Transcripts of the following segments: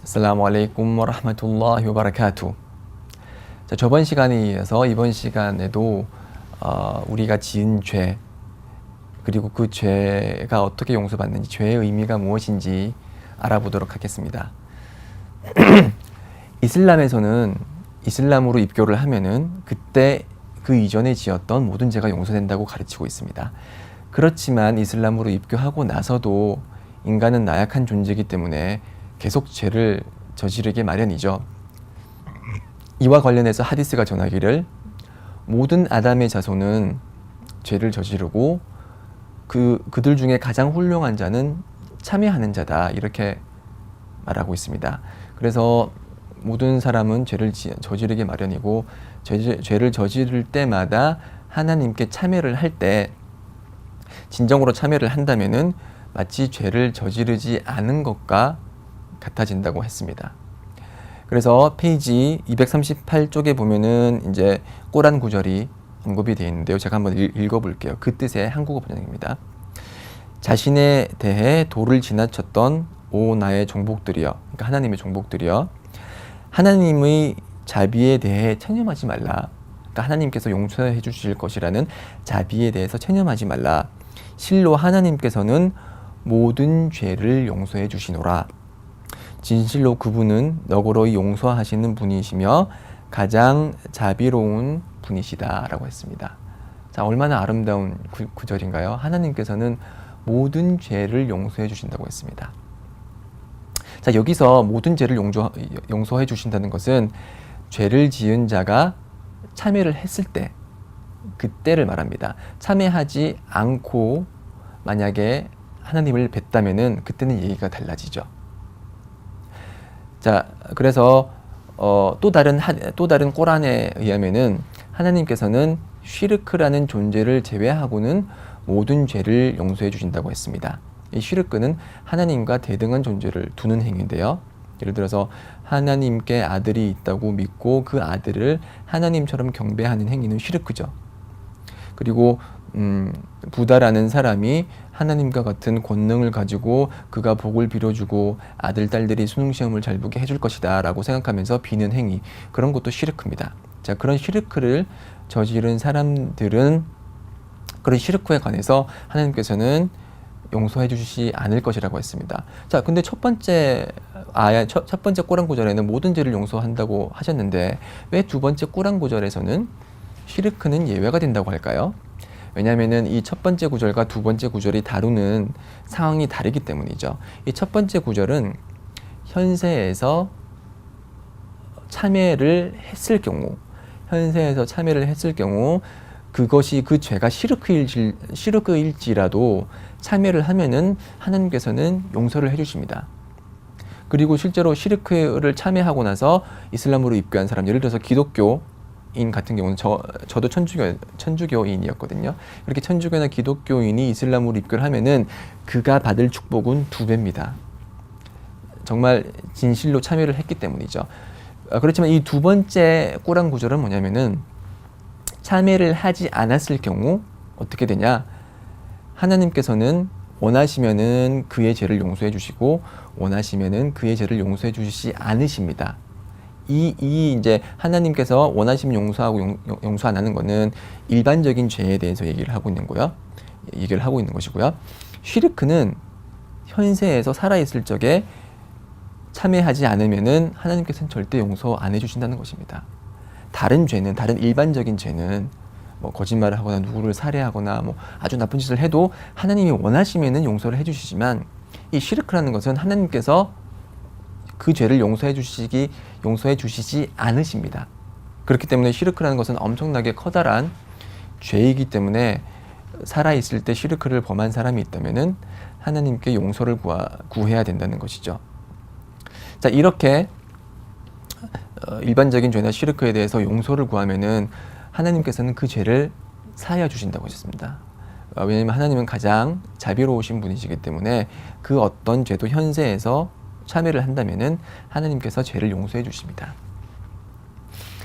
아슬라무 알레이쿰 와라흐마툴라히 와바라카투. 자, 저번 시간에 이어서 이번 시간에도 우리가 지은 죄, 그리고 그 죄가 어떻게 용서받는지, 죄의 의미가 무엇인지 알아보도록 하겠습니다. 이슬람에서는 이슬람으로 입교를 하면은 그때 그 이전에 지었던 모든 죄가 용서된다고 가르치고 있습니다. 그렇지만 이슬람으로 입교하고 나서도 인간은 나약한 존재이기 때문에 계속 죄를 저지르게 마련이죠. 이와 관련해서 하디스가 전하기를 모든 아담의 자손은 죄를 저지르고 그들 중에 가장 훌륭한 자는 참회하는 자다, 이렇게 말하고 있습니다. 그래서 모든 사람은 죄를 저지르게 마련이고 죄를 저지를 때마다 하나님께 참회를 할 때 진정으로 참회를 한다면은 마치 죄를 저지르지 않은 것과 같아진다고 했습니다. 그래서 페이지 238쪽에 보면은 이제 꼬란 구절이 언급이 되어 있는데요. 제가 한번 읽어볼게요. 그 뜻의 한국어 번역입니다. 자신에 대해 도를 지나쳤던 오 나의 종복들이여, 그러니까 하나님의 종복들이여, 하나님의 자비에 대해 체념하지 말라. 그러니까 하나님께서 용서해 주실 것이라는 자비에 대해서 체념하지 말라. 실로 하나님께서는 모든 죄를 용서해 주시노라. 진실로 그분은 너그러이 용서하시는 분이시며 가장 자비로운 분이시다 라고 했습니다. 자, 얼마나 아름다운 구절인가요? 하나님께서는 모든 죄를 용서해 주신다고 했습니다. 자, 여기서 모든 죄를 용서해 주신다는 것은 죄를 지은 자가 참회를 했을 때, 그때를 말합니다. 참회하지 않고 만약에 하나님을 뵀다면은 그때는 얘기가 달라지죠. 자, 그래서 또 다른 꼬란에 의하면은 하나님께서는 쉬르크라는 존재를 제외하고는 모든 죄를 용서해 주신다고 했습니다. 이 쉬르크는 하나님과 대등한 존재를 두는 행위인데요. 예를 들어서 하나님께 아들이 있다고 믿고 그 아들을 하나님처럼 경배하는 행위는 쉬르크죠. 그리고 부다라는 사람이 하나님과 같은 권능을 가지고 그가 복을 빌어주고 아들, 딸들이 수능시험을 잘 보게 해줄 것이다 라고 생각하면서 비는 행위, 그런 것도 시르크입니다. 자, 그런 시르크를 저지른 사람들은 그런 시르크에 관해서 하나님께서는 용서해 주시지 않을 것이라고 했습니다. 자, 근데 첫 번째 꼬란 구절에는 모든 죄를 용서한다고 하셨는데 왜 두 번째 꼬란 구절에서는 시르크는 예외가 된다고 할까요? 왜냐하면은 이 첫 번째 구절과 두 번째 구절이 다루는 상황이 다르기 때문이죠. 이 첫 번째 구절은 현세에서 참회를 했을 경우 그것이 그 죄가 시르크일지라도 참회를 하면은 하나님께서는 용서를 해주십니다. 그리고 실제로 시르크를 참회하고 나서 이슬람으로 입교한 사람, 예를 들어서 기독교인 같은 경우는 저도 천주교인이었거든요. 그렇게 천주교나 기독교인이 이슬람으로 입교를 하면은 그가 받을 축복은 2배입니다. 정말 진실로 참여를 했기 때문이죠. 그렇지만 이 두 번째 꼬란 구절은 뭐냐면은 참여를 하지 않았을 경우 어떻게 되냐? 하나님께서는 원하시면은 그의 죄를 용서해 주시고 원하시면은 그의 죄를 용서해 주시지 않으십니다. 이제 하나님께서 원하시면 용서하고 용서 안 하는 거는 일반적인 죄에 대해서 얘기를 하고 있는 것이고요. 쉬르크는 현세에서 살아있을 적에 참회하지 않으면은 하나님께서는 절대 용서 안 해주신다는 것입니다. 다른 일반적인 죄는 뭐 거짓말을 하거나 누구를 살해하거나 뭐 아주 나쁜 짓을 해도 하나님이 원하시면은 용서를 해주시지만 이 쉬르크라는 것은 하나님께서 그 죄를 용서해 주시지 않으십니다. 그렇기 때문에 시르크라는 것은 엄청나게 커다란 죄이기 때문에 살아있을 때 시르크를 범한 사람이 있다면은 하나님께 용서를 구해야 된다는 것이죠. 자, 이렇게 일반적인 죄나 시르크에 대해서 용서를 구하면은 하나님께서는 그 죄를 사하여 주신다고 하셨습니다. 왜냐하면 하나님은 가장 자비로우신 분이시기 때문에 그 어떤 죄도 현세에서 참회를 한다면은 하나님께서 죄를 용서해 주십니다.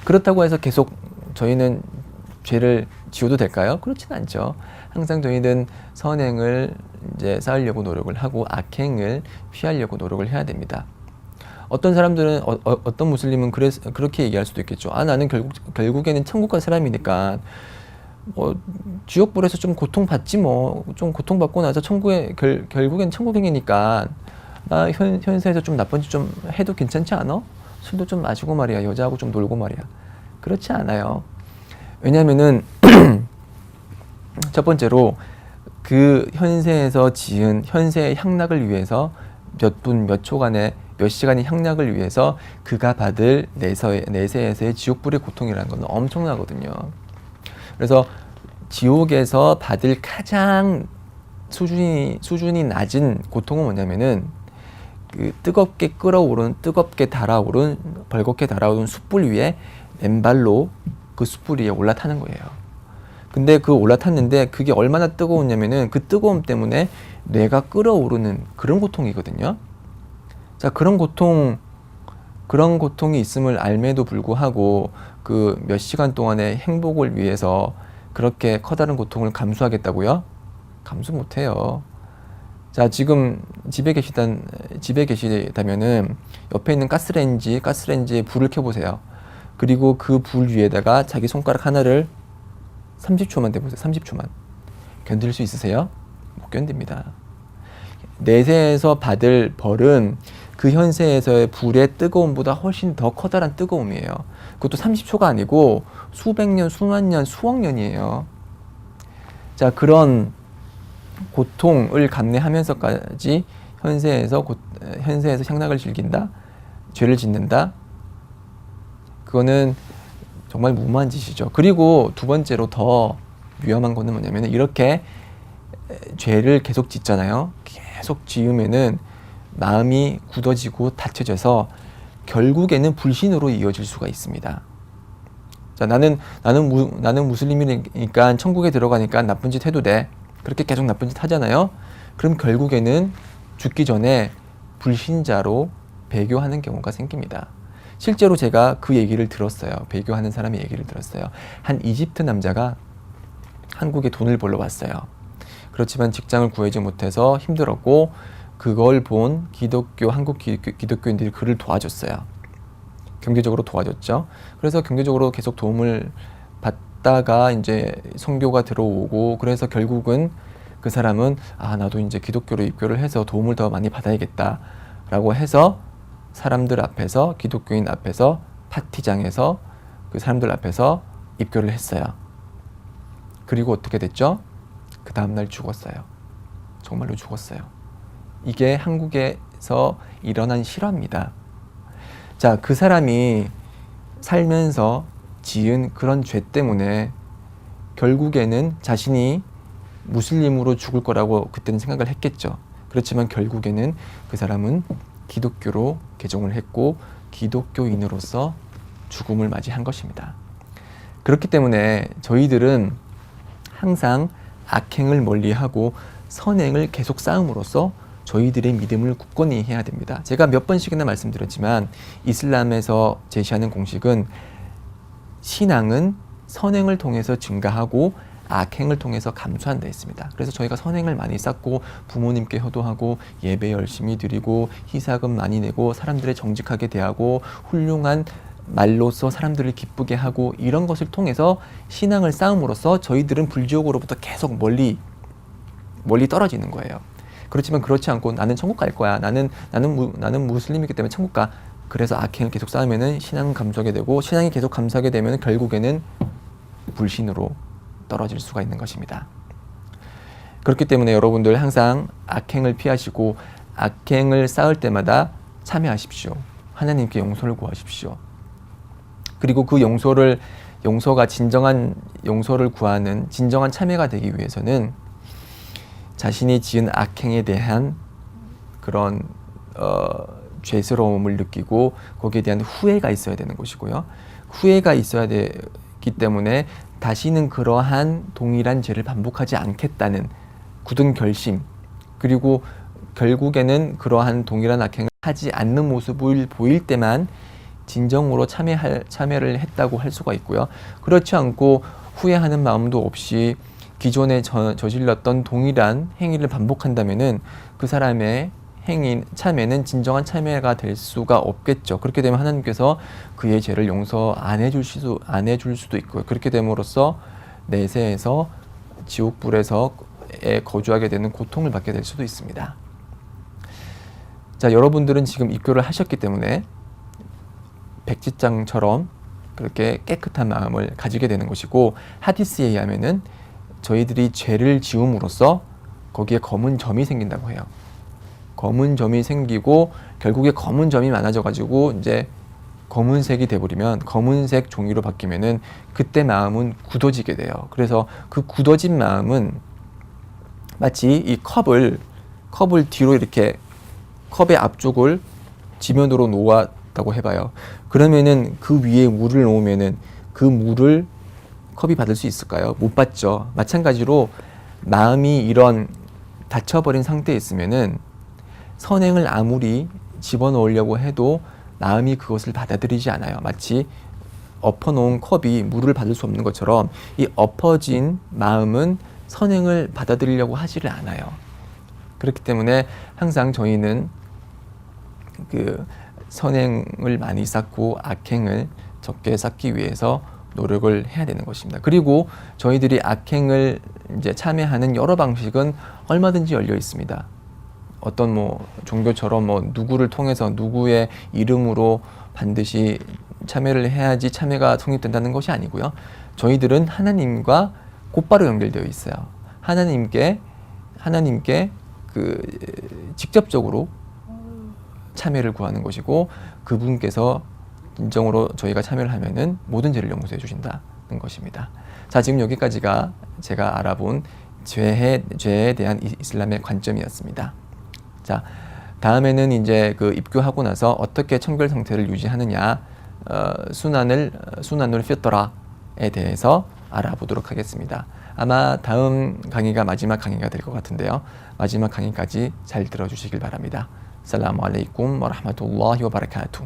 그렇다고 해서 계속 저희는 죄를 지워도 될까요? 그렇진 않죠. 항상 저희는 선행을 이제 쌓으려고 노력을 하고 악행을 피하려고 노력을 해야 됩니다. 어떤 사람들은 어떤 무슬림은 그렇게 얘기할 수도 있겠죠. 아, 나는 결국에는 천국 갈 사람이니까 뭐 지옥불에서 좀 고통받지 뭐. 좀 고통받고 나서 결국엔 천국행이니까 나 현세에서 좀 나쁜 짓 좀 해도 괜찮지 않아? 술도 좀 마시고 말이야. 여자하고 좀 놀고 말이야. 그렇지 않아요. 왜냐면은 첫 번째로 그 현세에서 지은 현세의 향락을 위해서 몇 분, 몇 초간의 몇 시간의 향락을 위해서 그가 받을 내세에서의 지옥불의 고통이라는 건 엄청나거든요. 그래서 지옥에서 받을 가장 수준이 낮은 고통은 뭐냐면은 그 뜨겁게 달아오른 벌겋게 달아오른 숯불 위에 맨발로 그 숯불 위에 올라타는 거예요. 근데 그 올라탔는데 그게 얼마나 뜨거웠냐면은 그 뜨거움 때문에 뇌가 끓어오르는 그런 고통이거든요. 자, 그런 고통이 있음을 알매도 불구하고 그 몇 시간 동안의 행복을 위해서 그렇게 커다란 고통을 감수하겠다고요? 감수 못해요. 자, 지금 집에 계시다면은 옆에 있는 가스레인지에 불을 켜보세요. 그리고 그 불 위에다가 자기 손가락 하나를 30초만 대보세요. 30초만. 견딜 수 있으세요? 못 견딥니다. 내세에서 받을 벌은 그 현세에서의 불의 뜨거움보다 훨씬 더 커다란 뜨거움이에요. 그것도 30초가 아니고 수백 년, 수만 년, 수억 년이에요. 자, 그런 고통을 감내하면서까지 현세에서 향락을 즐긴다? 죄를 짓는다? 그거는 정말 무모한 짓이죠. 그리고 두 번째로 더 위험한 거는 뭐냐면 이렇게 죄를 계속 짓잖아요. 계속 지으면은 마음이 굳어지고 닫혀져서 결국에는 불신으로 이어질 수가 있습니다. 자, 나는 무슬림이니까 천국에 들어가니까 나쁜 짓 해도 돼. 그렇게 계속 나쁜 짓 하잖아요. 그럼 결국에는 죽기 전에 불신자로 배교하는 경우가 생깁니다. 실제로 제가 그 얘기를 들었어요. 배교하는 사람의 얘기를 들었어요. 한 이집트 남자가 한국에 돈을 벌러 왔어요. 그렇지만 직장을 구하지 못해서 힘들었고 그걸 본 한국 기독교인들이 그를 도와줬어요. 경제적으로 도와줬죠. 그래서 경제적으로 계속 도움을 받다가 이제 선교가 들어오고 그래서 결국은 그 사람은 나도 이제 기독교로 입교를 해서 도움을 더 많이 받아야겠다라고 해서 사람들 앞에서 기독교인 앞에서 파티장에서 그 사람들 앞에서 입교를 했어요. 그리고 어떻게 됐죠? 그 다음날 죽었어요. 정말로 죽었어요. 이게 한국에서 일어난 실화입니다. 자, 그 사람이 살면서 지은 그런 죄 때문에 결국에는 자신이 무슬림으로 죽을 거라고 그때는 생각을 했겠죠. 그렇지만 결국에는 그 사람은 기독교로 개종을 했고 기독교인으로서 죽음을 맞이한 것입니다. 그렇기 때문에 저희들은 항상 악행을 멀리하고 선행을 계속 쌓음으로써 저희들의 믿음을 굳건히 해야 됩니다. 제가 몇 번씩이나 말씀드렸지만 이슬람에서 제시하는 공식은 신앙은 선행을 통해서 증가하고 악행을 통해서 감소한다 했습니다. 그래서 저희가 선행을 많이 쌓고 부모님께 효도하고 예배 열심히 드리고 희사금 많이 내고 사람들을 정직하게 대하고 훌륭한 말로써 사람들을 기쁘게 하고 이런 것을 통해서 신앙을 쌓음으로써 저희들은 불지옥으로부터 계속 멀리 떨어지는 거예요. 그렇지만 그렇지 않고 나는 천국 갈 거야. 나는 무슬림이기 때문에 천국 가. 그래서 악행을 계속 쌓으면은 신앙은 감소하게 되고 신앙이 계속 감소하게 되면 결국에는 불신으로 떨어질 수가 있는 것입니다. 그렇기 때문에 여러분들 항상 악행을 피하시고 악행을 쌓을 때마다 참회하십시오. 하나님께 용서를 구하십시오. 그리고 그 용서가 진정한 용서를 구하는 진정한 참회가 되기 위해서는 자신이 지은 악행에 대한 그런 죄스러움을 느끼고 거기에 대한 후회가 있어야 되는 것이고요. 후회가 있어야 되기 때문에 다시는 그러한 동일한 죄를 반복하지 않겠다는 굳은 결심, 그리고 결국에는 그러한 동일한 악행을 하지 않는 모습을 보일 때만 진정으로 참회를 했다고 할 수가 있고요. 그렇지 않고 후회하는 마음도 없이 기존에 저질렀던 동일한 행위를 반복한다면은 그 사람의 행위, 참회는 진정한 참회가 될 수가 없겠죠. 그렇게 되면 하나님께서 그의 죄를 용서 안 해줄 수도 있고요. 그렇게 됨으로써 내세에서 지옥불에서 거주하게 되는 고통을 받게 될 수도 있습니다. 자, 여러분들은 지금 입교를 하셨기 때문에 백지장처럼 그렇게 깨끗한 마음을 가지게 되는 것이고, 하디스에 의하면은 저희들이 죄를 지음으로써 거기에 검은 점이 생긴다고 해요. 검은 점이 생기고 결국에 검은 점이 많아져 가지고 이제 검은색이 돼버리면, 검은색 종이로 바뀌면은 그때 마음은 굳어지게 돼요. 그래서 그 굳어진 마음은 마치 이 컵을 뒤로 이렇게 컵의 앞쪽을 지면으로 놓았다고 해봐요. 그러면은 그 위에 물을 놓으면은 그 물을 컵이 받을 수 있을까요? 못 받죠. 마찬가지로 마음이 이런 닫혀버린 상태에 있으면은 선행을 아무리 집어넣으려고 해도 마음이 그것을 받아들이지 않아요. 마치 엎어놓은 컵이 물을 받을 수 없는 것처럼 이 엎어진 마음은 선행을 받아들이려고 하지를 않아요. 그렇기 때문에 항상 저희는 그 선행을 많이 쌓고 악행을 적게 쌓기 위해서 노력을 해야 되는 것입니다. 그리고 저희들이 악행을 이제 참여하는 여러 방식은 얼마든지 열려 있습니다. 어떤 종교처럼 누구를 통해서 누구의 이름으로 반드시 참여를 해야지 참여가 성립된다는 것이 아니고요. 저희들은 하나님과 곧바로 연결되어 있어요. 하나님께 직접적으로 참여를 구하는 것이고, 그분께서 진정으로 저희가 참여를 하면은 모든 죄를 용서해 주신다는 것입니다. 자, 지금 여기까지가 제가 알아본 죄에 대한 이슬람의 관점이었습니다. 자, 다음에는 이제 그 입교하고 나서 어떻게 청결 상태를 유지하느냐, 수난ul 피트라에 대해서 알아보도록 하겠습니다. 아마 다음 강의가 마지막 강의가 될 것 같은데요. 마지막 강의까지 잘 들어주시길 바랍니다. 살라무 알레이쿰 와 라흐마투ல்லா히 와 바라카투.